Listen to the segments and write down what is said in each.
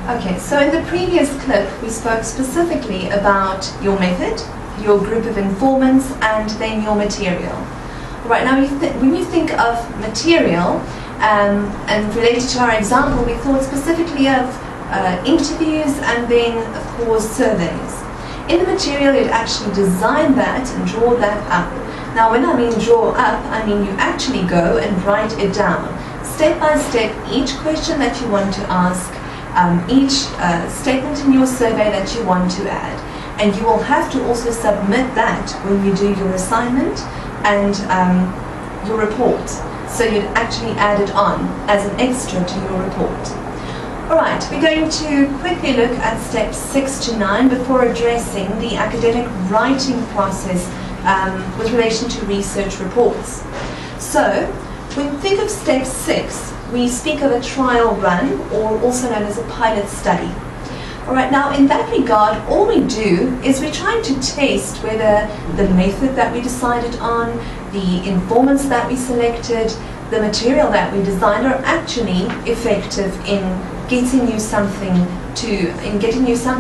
Okay, so in the previous clip, we spoke specifically about your method, your group of informants, and then your material. Right now, when you think of material, and related to our example, we thought specifically of interviews and then, of course, surveys. In the material, you'd actually design that and draw that up. Now, when I mean draw up, I mean you actually go and write it down. Step by step, each question that you want to ask, each statement in your survey that you want to add. And you will have to also submit that when you do your assignment and your report. So you'd actually add it on as an extra to your report. Alright, we're going to quickly look at steps 6 to 9 before addressing the academic writing process with relation to research reports. So, when we think of step 6, we speak of a trial run, or also known as a pilot study. Alright, now in that regard, all we do is we're trying to test whether the method that we decided on, the informants that we selected, the material that we designed are actually effective in getting you some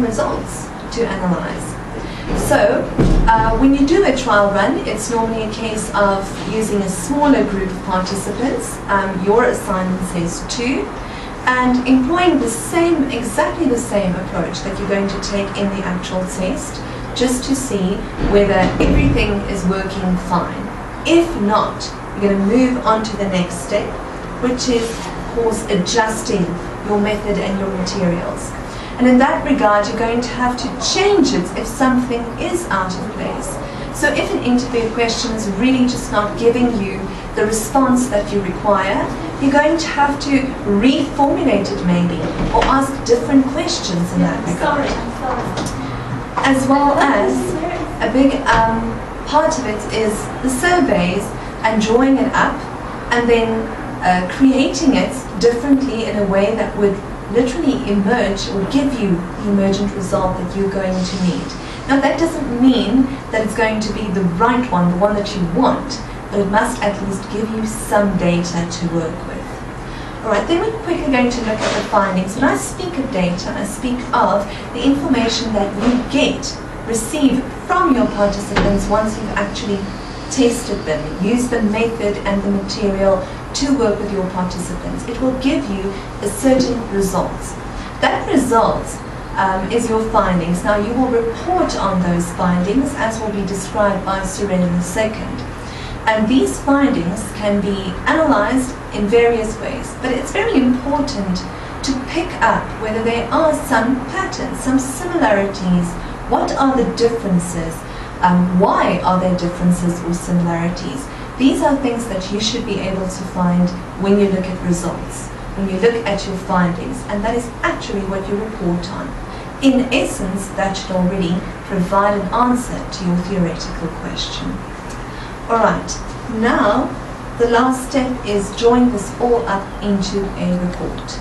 results to analyze. So, when you do a trial run, it's normally a case of using a smaller group of participants. Your assignment says 2, and employing exactly the same approach that you're going to take in the actual test, just to see whether everything is working fine. If not, you're going to move on to the next step, which is, of course, adjusting your method and your materials. And in that regard, you're going to have to change it if something is out of place. So if an interview question is really just not giving you the response that you require, you're going to have to reformulate it maybe, or ask different questions in that regard. As well as a big part of it is the surveys and drawing it up and then creating it differently in a way that would literally emerge or give you the emergent result that you're going to need. Now that doesn't mean that it's going to be the right one, the one that you want, but it must at least give you some data to work with. Alright, then we're quickly going to look at the findings. When I speak of data, I speak of the information that you receive from your participants once you've actually tested them, used the method and the material to work with your participants. It will give you a certain result. That result is your findings. Now you will report on those findings as will be described by Suren in a second. And these findings can be analyzed in various ways, but it's very important to pick up whether there are some patterns, some similarities. What are the differences? Why are there differences or similarities? These are things that you should be able to find when you look at results, when you look at your findings, and that is actually what you report on. In essence, that should already provide an answer to your theoretical question. Alright, now the last step is drawing this all up into a report.